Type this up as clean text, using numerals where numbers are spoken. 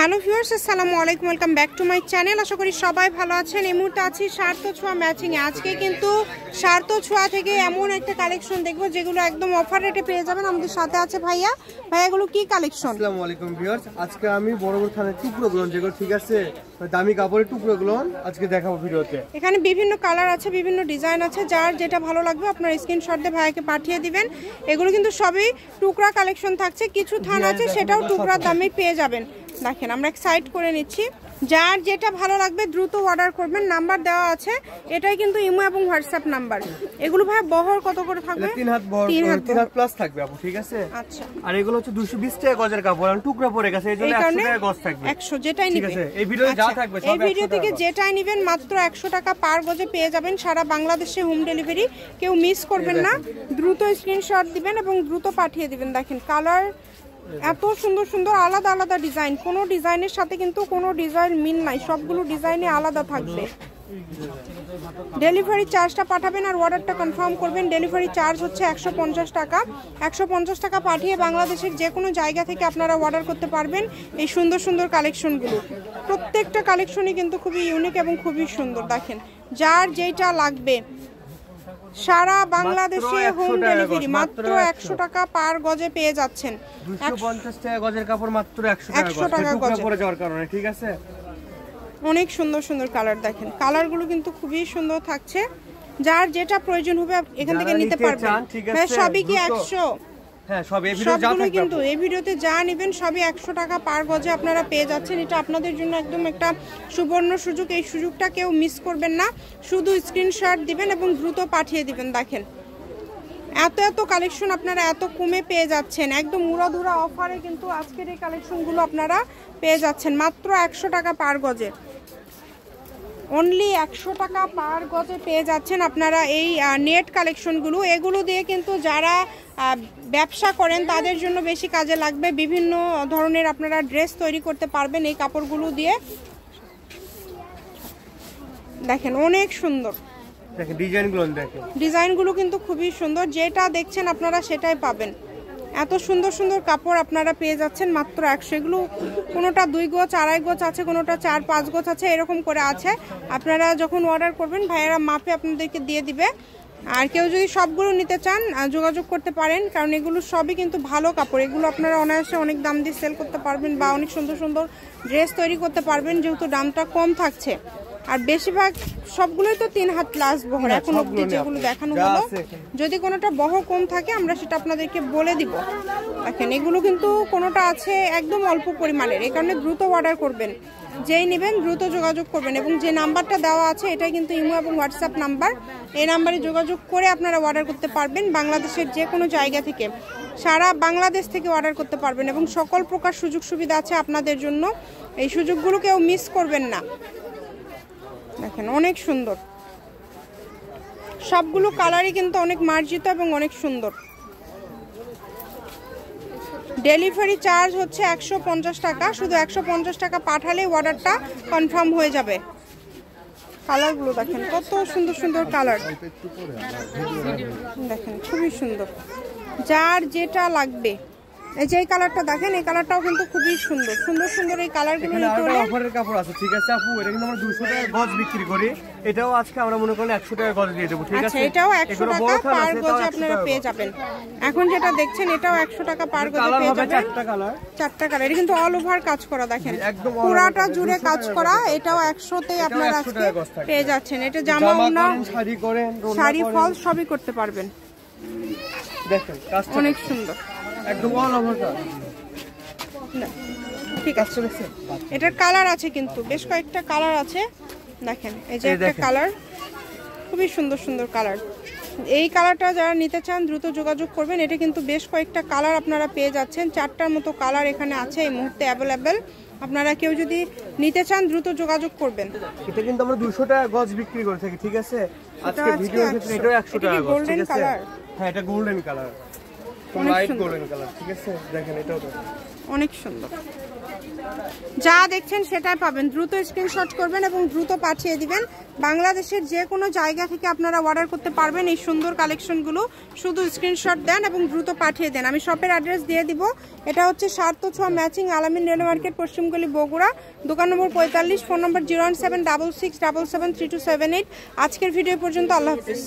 Hello viewers, আসসালামু আলাইকুম, welcome back to my channel. আশা করি সবাই ভালো আছেন। এই মুহূর্তে আছি সার্থ ছোঁয়া ম্যাচিংয়ে। আজকে কিন্তু সার্থ ছোঁয়া থেকে এমন একটা কালেকশন দেখবো যেগুলো একদম অফার রেটে পেয়ে যাবেন। আমাদের সাথে আছে ভাইয়া। ভাইয়াগুলো কি কালেকশন? আসসালামু আলাইকুম ভিউয়ার্স, আজকে আমি বড় বড় থানের টুকরোগুলো যেগুলো ঠিক আছে দামি কাপড়ের টুকরোগুলো আজকে দেখাবো ভিডিওতে। এখানে বিভিন্ন কালার আছে, বিভিন্ন ডিজাইন আছে, যার যেটা ভালো লাগবে আপনার স্ক্রিনশট দিয়ে ভাইয়াকে পাঠিয়ে দিবেন। এগুলো কিন্তু সবই টুকরা কালেকশন থাকছে, কিছু থান আছে সেটাও টুকরার দামে পেয়ে যাবেন। দেখেন আমরা এক সাইড করে নিচ্ছি, যার যেটা ভালো লাগবে দ্রুত অর্ডার করবেন। নাম্বার দেওয়া আছে, এটাই কিন্তু ইমো এবং হোয়াটসঅ্যাপ নাম্বার। এগুলো ভাই বহর কত করে থাকবে? 3 হাত বহর, 3 হাত প্লাস থাকবে আপু, ঠিক আছে? আচ্ছা, আর এগুলো হচ্ছে 220 টাকা গজের কাপড়, আর টুকরা পড়ে গেছে এই জন্য 100 টাকা গজ থাকবে। 100 যেটাই নেবেন, ঠিক আছে? এই ভিডিওতে যা থাকবে সব 100 টাকা। এই ভিডিও থেকে যেটাই নেবেন মাত্র 100 টাকা পার গজে পেয়ে যাবেন। সারা বাংলাদেশে হোম ডেলিভারি, কেউ মিস করবেন না। দ্রুত স্ক্রিনশট দিবেন এবং দ্রুত পাঠিয়ে দিবেন। দেখেন কালার এত সুন্দর সুন্দর, আলাদা আলাদা ডিজাইন, কোনো ডিজাইনের সাথে কিন্তু কোনো ডিজাইন মিল নাই, সবগুলো ডিজাইনে আলাদা থাকবে। ডেলিভারি চার্জটা পাঠাবেন আর অর্ডারটা কনফার্ম করবেন। ডেলিভারি চার্জ হচ্ছে 150 টাকা। 150 টাকা পাঠিয়ে বাংলাদেশের যে কোনো জায়গা থেকে আপনারা অর্ডার করতে পারবেন এই সুন্দর সুন্দর কালেকশনগুলো। প্রত্যেকটা কালেকশনই কিন্তু খুবই ইউনিক এবং খুবই সুন্দর। দেখেন যার যেটা লাগবে সারা বাংলাদেশে হোম ডেলিভারি মাত্র 100 টাকা পার গজে পেয়ে যাচ্ছেন। 250 টাকা গজের কাপড় মাত্র 100 টাকা গজ পড়ে যাওয়ার কারণে, ঠিক আছে? অনেক সুন্দর সুন্দর কালার। দেখেন কালারগুলো কিন্তু খুবই সুন্দর থাকছে, যার যেটা প্রয়োজন হবে এখান থেকে নিতে পারবেন। সবই কি 100? হ্যাঁ, সব এই ভিডিও যা থাকবে কিন্তু এই ভিডিওতে যা নেবেন সবই 100 টাকা পার গজে আপনারা পেয়ে যাচ্ছেন। এটা আপনাদের জন্য একদম একটা সুবর্ণ সুযোগ, এই সুযোগটা কেউ মিস করবেন না। শুধু স্ক্রিনশট দিবেন এবং দ্রুত পাঠিয়ে দিবেন। দেখেন এত এত কালেকশন আপনারা এত কমে পেয়ে যাচ্ছেন, একদম উড়াধুরা অফারে কিন্তু আজকের এই কালেকশনগুলো আপনারা পেয়ে যাচ্ছেন মাত্র 100 টাকা পার গজে। অনলি 100 টাকা পার গজে পেয়ে যাচ্ছেন আপনারা এই নেট কালেকশনগুলো। এগুলো দিয়ে কিন্তু যারা ব্যবসা করেন তাদের জন্য বেশি কাজে লাগবে। বিভিন্ন ধরনের আপনারা ড্রেস তৈরি করতে পারবেন এই কাপড়গুলো দিয়ে। দেখেন অনেক সুন্দর, দেখেন ডিজাইনগুলো, দেখেন ডিজাইনগুলো কিন্তু খুবই সুন্দর। যেটা দেখছেন আপনারা সেটাই পাবেন। এত সুন্দর সুন্দর কাপড় আপনারা পেয়ে যাচ্ছেন মাত্র 100। এগুলো কোনোটা 2 গজ, 2.5 গজ আছে, কোনোটা 4-5 গজ আছে, এরকম করে আছে। আপনারা যখন অর্ডার করবেন ভাইয়েরা মাপে আপনাদেরকে দিয়ে দিবে। আর কেউ যদি সবগুলো নিতে চান যোগাযোগ করতে পারেন, কারণ এগুলো সবই কিন্তু ভালো কাপড়। এগুলো আপনারা অনায়াসে অনেক দাম দিয়ে সেল করতে পারবেন বা অনেক সুন্দর সুন্দর ড্রেস তৈরি করতে পারবেন, যেহেতু দামটা কম থাকছে। আর বেশিরভাগ সবগুলোই তো 3 হাত প্লাস বহর এখন অবধি যেগুলো দেখানো হলো। যদি কোনোটা বহর কম থাকে আমরা সেটা আপনাদেরকে বলে দিব। দেখেন এগুলো কিন্তু কোনোটা আছে একদম অল্প পরিমাণের, এই কারণে দ্রুত অর্ডার করবেন। যেই নেবেন দ্রুত যোগাযোগ করবেন এবং যে নাম্বারটা দেওয়া আছে এটাই কিন্তু ইমো এবং হোয়াটসঅ্যাপ নাম্বার। এই নাম্বারে যোগাযোগ করে আপনারা অর্ডার করতে পারবেন বাংলাদেশের যে কোনো জায়গা থেকে। সারা বাংলাদেশ থেকে অর্ডার করতে পারবেন এবং সকল প্রকার সুযোগ সুবিধা আছে আপনাদের জন্য। এই সুযোগগুলো কেউ মিস করবেন না। দেখেন অনেক সুন্দর, সবগুলো কালারই কিন্তু অনেক মার্জিত এবং অনেক সুন্দর। ডেলিভারি চার্জ হচ্ছে 150 টাকা। শুধু 150 টাকা পাঠালে অর্ডারটা কনফার্ম হয়ে যাবে। কালারগুলো দেখেন কত সুন্দর সুন্দর কালার, দেখেন খুবই সুন্দর। যার যেটা লাগবে, এই যে কালারটা দেখেন, এই কালারটাও কিন্তু খুবই সুন্দর। সুন্দর সুন্দর এই কালারগুলো নিতে হলে অফারের কাপড় আছে, ঠিক আছে আপু? এটা কিন্তু আমরা 200 টাকা গজ বিক্রি করি, এটাও আজকে আমরা মনে করি 100 টাকা গজ দিয়ে দেব, ঠিক আছে? আচ্ছা, এটাও 100 টাকা পার গজে আপনারা পেয়ে যাবেন। এখন যেটা দেখছেন এটাও 100 টাকা পার গজে পেয়ে যাবেন। 4টা কালার, এটা কিন্তু অল ওভার কাজ করা। দেখেন পুরাটা জুড়ে কাজ করা। এটাও 100 তেই আপনারা আজকে পেয়ে যাচ্ছেন। এটা জামা ওড়না, শাড়ি করেন, শাড়ি ফল সবই করতে পারবেন। দেখেন কাজটা অনেক সুন্দর, একদম অল ওভার কাজ। ঠিক আছে, এটার কালার আছে কিন্তু বেশ কয়েকটা কালার আছে। দেখেন এই যে একটা কালার, খুবই সুন্দর সুন্দর কালার। এই কালারটা যারা নিতে চান দ্রুত যোগাযোগ করবেন। এটা কিন্তু বেশ কয়েকটা কালার আপনারা পেয়ে যাচ্ছেন। 4টার মতো কালার এখানে আছে এই মুহূর্তে অ্যাভেলেবেল। আপনারা কেউ যদি নিতে চান দ্রুত যোগাযোগ করবেন। এটা কিন্তু আমরা 200 টাকা গজ বিক্রি করে থাকি, ঠিক আছে? আজকে ভিডিওর ক্ষেত্রে এটাও 100 টাকা গজ, ঠিক আছে? হ্যাঁ, এটা golden colour, light golden colour, ঠিক আছে? দেখেন এটাও অনেক সুন্দর। যা দেখছেন সেটাই পাবেন। দ্রুত স্ক্রিনশট করবেন এবং দ্রুত পাঠিয়ে দিবেন। বাংলাদেশের যে কোনো জায়গা থেকে আপনারা অর্ডার করতে পারবেন এই সুন্দর কালেকশনগুলো। শুধু স্ক্রিনশট দেন এবং দ্রুত পাঠিয়ে দেন। আমি শপের অ্যাড্রেস দিয়ে দিব। এটা হচ্ছে 7 ছোঁয়া ম্যাচিং আলামিন রেল মার্কেট, পশ্চিমগলি, বগুড়া। দোকান নম্বর 45, ফোন নম্বর 01766773278। আজকের ভিডিও পর্যন্ত। আল্লাহ হাফিজ।